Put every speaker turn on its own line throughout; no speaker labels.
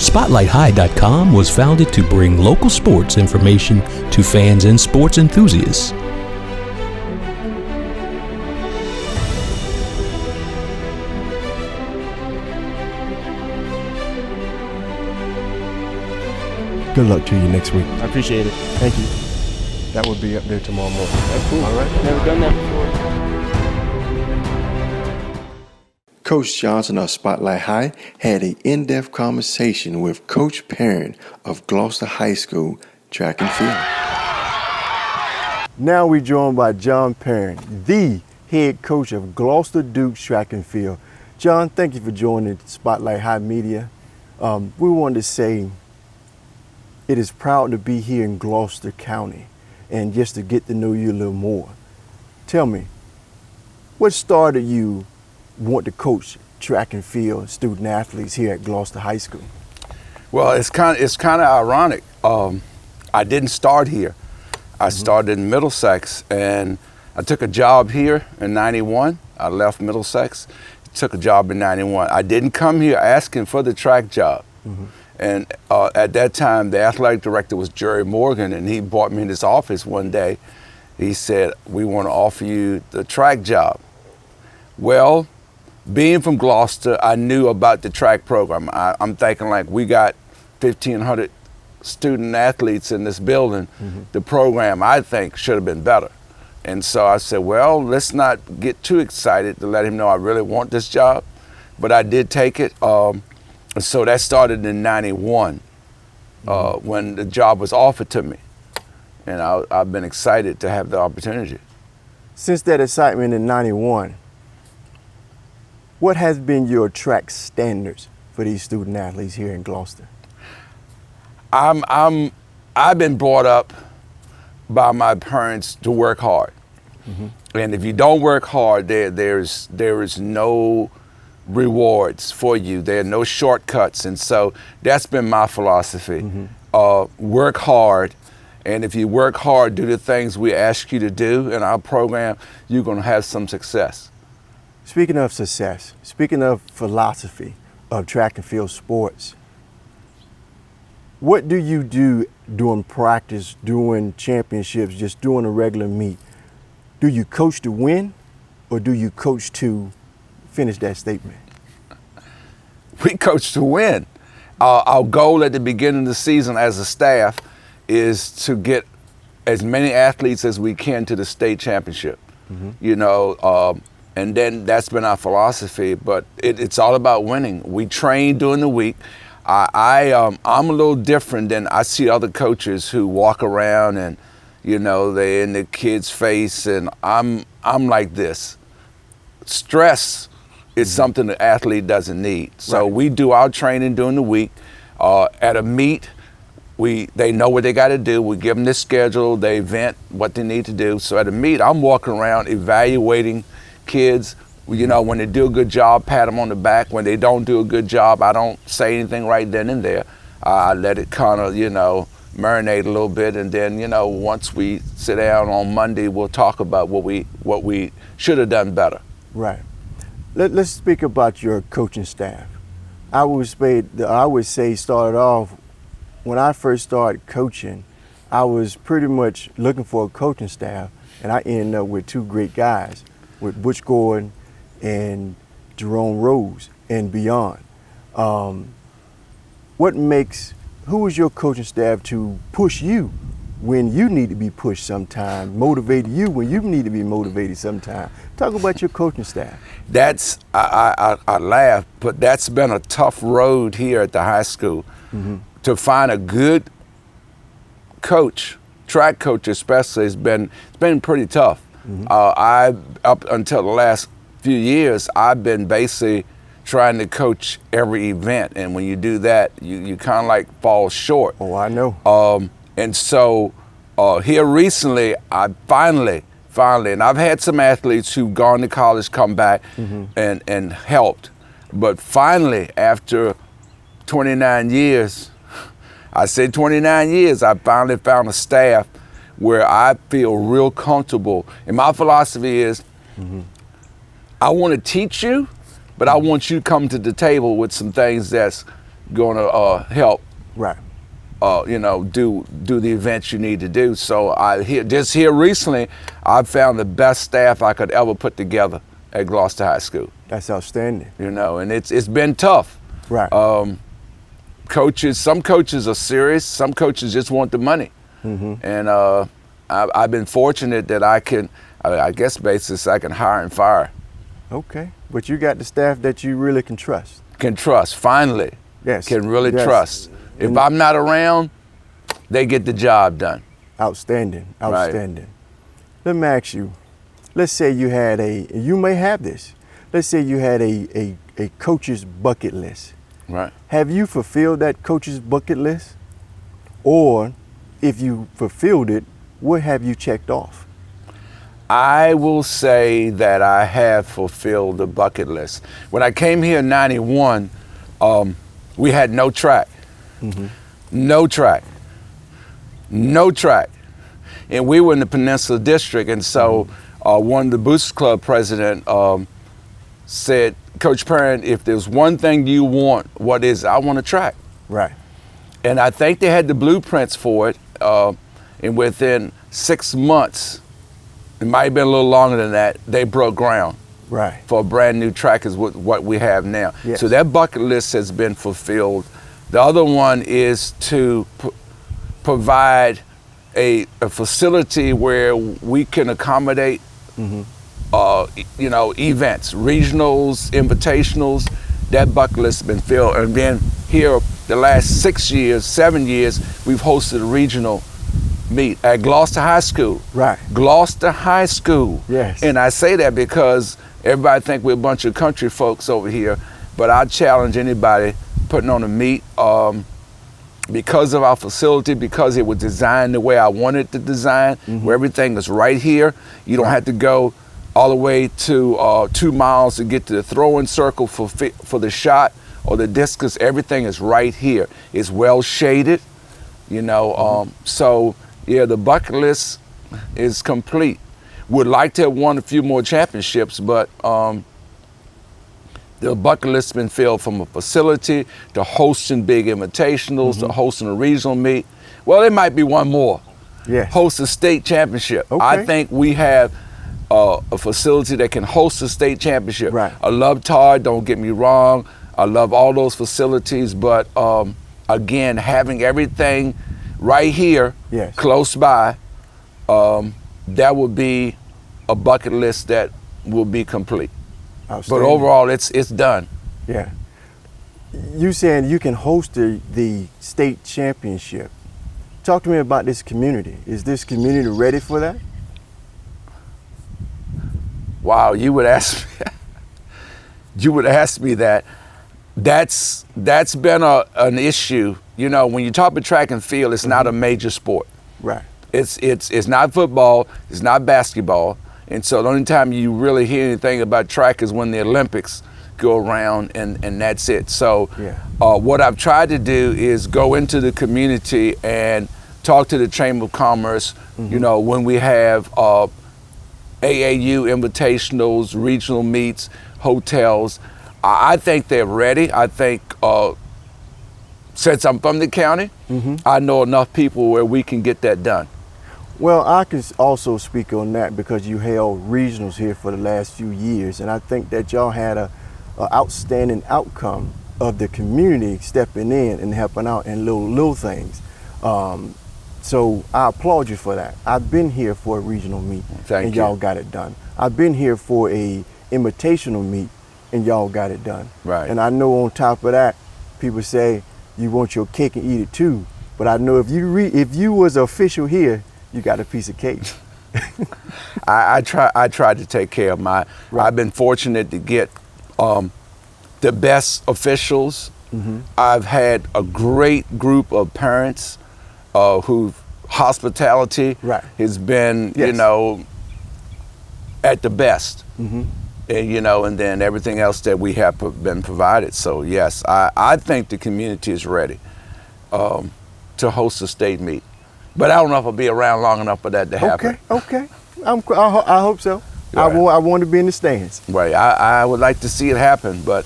SpotlightHigh.com was founded to bring local sports information to fans and sports enthusiasts.
Good luck to you next week.
I appreciate it. Thank you.
That will be up there tomorrow morning.
That's cool.
All right.
Never done that before.
Coach Johnson of Spotlight High had an in-depth conversation with Coach Perrin of Gloucester High School track and field. Now we're joined by John Perrin, the head coach of Gloucester Duke's track and field. John, thank you for joining Spotlight High Media. We wanted to say it is proud to be here in Gloucester County and just to get to know you a little more. Tell me, what started you want to coach track and field student athletes here at Gloucester High School?
Well, it's kind of ironic. I didn't start here. I started in Middlesex, and I took a job here in '91. I left Middlesex, took a job in '91. I didn't come here asking for the track job. And at that time, the athletic director was Jerry Morgan, and he brought me in his office one day. He said, "We want to offer you the track job." Well, being from Gloucester, I knew about the track program. I'm thinking, like, we got 1,500 student athletes in this building. The program, I think, should have been better. And so I said, well, let's not get too excited to let him know I really want this job. But I did take it. So that started in '91 when the job was offered to me. And I've been excited to have the opportunity.
Since that excitement in '91, what has been your track standards for these student athletes here in Gloucester?
I've been brought up by my parents to work hard. And if you don't work hard, there is no rewards for you. There are no shortcuts. And so that's been my philosophy. Work hard. And if you work hard, do the things we ask you to do in our program, you're going to have some success.
Speaking of success, speaking of philosophy of track and field sports, what do you do during practice, during championships, just during a regular meet? Do you coach to win, or do you coach to finish that statement?
We coach to win. Our goal at the beginning of the season as a staff is to get as many athletes as we can to the state championship. You know, and then that's been our philosophy, but it's all about winning. We train during the week. I'm a little different than I see other coaches who walk around and, you know, they're in the kid's face, and I'm like this. Stress is something the athlete doesn't need. So we do our training during the week. At a meet, they know what they got to do. We give them the schedule. They vent what they need to do. So at a meet, I'm walking around evaluating kids. You know, when they do a good job, pat them on the back. When they don't do a good job, I don't say anything right then and there. I let it kind of, you know, marinate a little bit, and then, you know, once we sit down on Monday, we'll talk about what we should have done better.
Right. Let's speak about your coaching staff. I would say started off, when I first started coaching, I was pretty much looking for a coaching staff, and I ended up with two great guys, with Butch Gordon and Jerome Rose and beyond. Who is your coaching staff to push you when you need to be pushed sometime, motivate you when you need to be motivated sometime? Talk about your coaching staff.
I laugh, but that's been a tough road here at the high school. To find a good coach, track coach especially, it's been pretty tough. Up until the last few years, I've been basically trying to coach every event, and when you do that, you kind of like fall short.
Oh, I know.
And so here recently, I finally, and I've had some athletes who've gone to college come back and helped, but finally, after 29 years, I say 29 years, I finally found a staff where I feel real comfortable. And my philosophy is, I want to teach you, but I want you to come to the table with some things that's going to help
Right.
do the events you need to do. So just here recently, I found the best staff I could ever put together at Gloucester High School.
That's outstanding.
And it's been tough.
Right.
Some coaches are serious. Some coaches just want the money. And I've been fortunate that I can hire and fire.
Okay. But you got the staff that you really can trust.
Can trust, finally.
Yes.
Can really
Yes.
trust. If I'm not around, they get the job done.
Outstanding. Outstanding. Let me ask you, let's say you had you may have this, let's say you had a coach's bucket list.
Right.
Have you fulfilled that coach's bucket list? Or if you fulfilled it, what have you checked off?
I will say that I have fulfilled the bucket list. When I came here in '91, we had no track. No track. No track. And we were in the Peninsula District, and so one of the Boosters Club president said, Coach Perrin, if there's one thing you want, what is it? I want a track.
Right.
And I think they had the blueprints for it, and within 6 months, it might have been a little longer than that, they broke ground.
Right.
For a brand new track is what we have now.
Yes.
So that bucket list has been fulfilled. The other one is to provide a facility where we can accommodate events, regionals, invitationals. That bucket list has been filled. And then here, the last 7 years, we've hosted a regional meet at Gloucester High School.
Right.
Gloucester High School.
Yes.
And I say that because everybody think we're a bunch of country folks over here, but I challenge anybody putting on a meet because of our facility, because it was designed the way I wanted it to design, where everything is right here. You don't have to go all the way to 2 miles to get to the throwing circle for the shot or the discus. Everything is right here. It's well shaded, so yeah, the bucket list is complete. Would like to have won a few more championships, but the bucket list has been filled from a facility to hosting big invitationals to hosting a regional meet. Well, there might be one more.
Yes.
Host a state championship.
Okay.
I think we have a facility that can host a state championship.
Right.
I love TARD, don't get me wrong. I love all those facilities, but again, having everything right here,
Yes.
close by, that would be a bucket list that will be complete. But
Outstanding.
overall, it's done.
Yeah. You saying you can host the state championship. Talk to me about this community. Is this community ready for that?
Wow, you would ask me that. That's been an issue. When you talk about track and field, it's not a major sport.
Right.
It's not football, it's not basketball. And so the only time you really hear anything about track is when the Olympics go around, and that's it. So what I've tried to do is go into the community and talk to the Chamber of Commerce, when we have AAU invitationals, regional meets, hotels. I think they're ready. I think since I'm from the county, I know enough people where we can get that done.
Well, I can also speak on that because you held regionals here for the last few years, and I think that y'all had a outstanding outcome of the community stepping in and helping out in little things. So I applaud you for that. I've been here for a regional meet, and y'all got it done. I've been here for a invitational meet, and y'all got it done.
Right.
And I know on top of that, people say you want your cake and eat it too. But I know if you was official here, you got a piece of cake.
I try to take care of my.
Right.
I've been fortunate to get the best officials. I've had a great group of parents who hospitality has been, at the best. And and then everything else that we have been provided. So yes, I think the community is ready to host a state meet. But I don't know if I'll be around long enough for that to happen.
Okay. I hope so.
Right.
I want to be in the stands.
Right. I would like to see it happen, but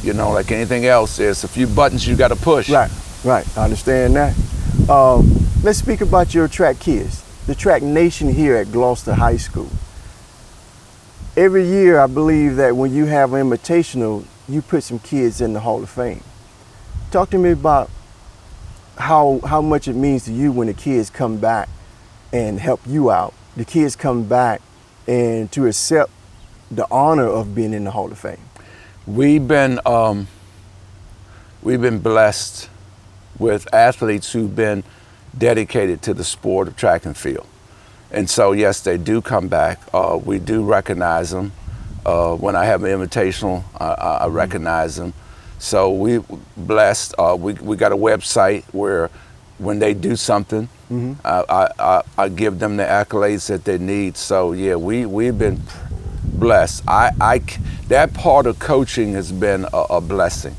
You know, like anything else, there's a few buttons you got to push.
Right, right. I understand that. Let's speak about your track kids, the track nation here at Gloucester High School. Every year, I believe that when you have an invitational, you put some kids in the Hall of Fame. Talk to me about how much it means to you when the kids come back and help you out. The kids come back and to accept the honor of being in the Hall of Fame.
We've been blessed with athletes who've been dedicated to the sport of track and field. And so, yes, they do come back. We do recognize them. When I have an invitational, I recognize them. So we blessed. We got a website where when they do something, I give them the accolades that they need. So yeah, we've been blessed. That part of coaching has been a blessing.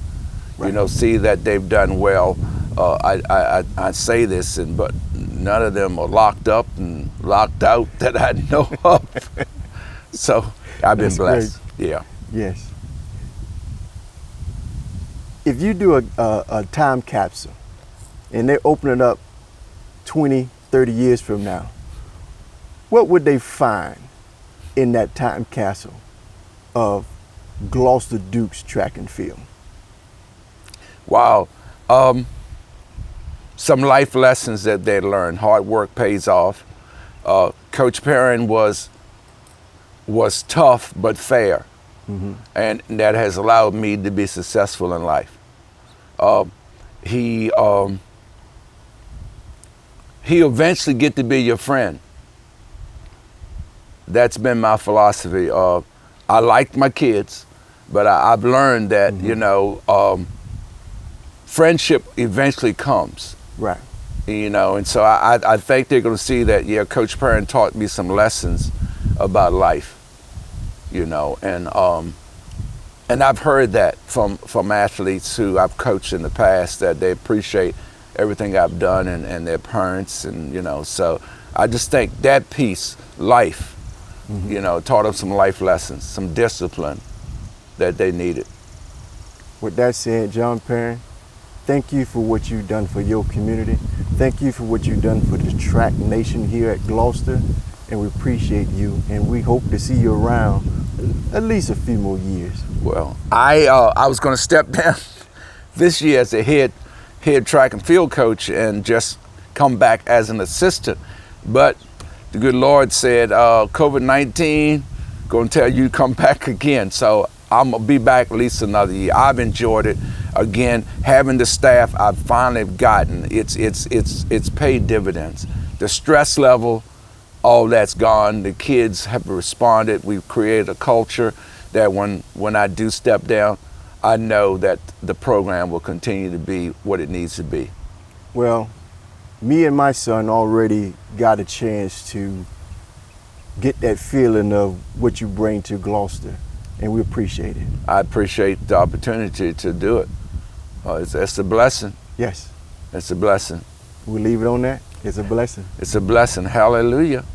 Right. You know, see that they've done well. I say this, but none of them are locked up and locked out that I know of. So I've been blessed. Great. Yeah.
Yes. If you do a time capsule and they open it up 20, 30 years from now, what would they find in that time capsule of Gloucester Duke's track and field?
Wow. Some life lessons that they learned. Hard work pays off. Coach Perrin was tough but fair. And that has allowed me to be successful in life. He'll eventually get to be your friend. That's been my philosophy. I like my kids, but I've learned that, you know, friendship eventually comes.
Right.
You know, and so I think they're going to see that, yeah, Coach Perrin taught me some lessons about life, you know, and I've heard that from athletes who I've coached in the past, that they appreciate everything I've done and their parents, and, you know, so I just think that piece, life, you know, taught them some life lessons, some discipline that they needed.
With that said, John Perrin, thank you for what you've done for your community. Thank you for what you've done for the track nation here at Gloucester, and we appreciate you, and we hope to see you around at least a few more years.
Well, I was going to step down this year as a head track and field coach and just come back as an assistant, but the good Lord said, COVID-19, going to tell you to come back again. So I'm going to be back at least another year. I've enjoyed it. Again, having the staff I've finally gotten, it's paid dividends. The stress level, all that's gone. The kids have responded. We've created a culture that when I do step down, I know that the program will continue to be what it needs to be.
Well, me and my son already got a chance to get that feeling of what you bring to Gloucester, and we appreciate it.
I appreciate the opportunity to do it. It's a blessing.
Yes.
It's a blessing.
We'll leave it on that. It's a blessing.
It's a blessing. Hallelujah.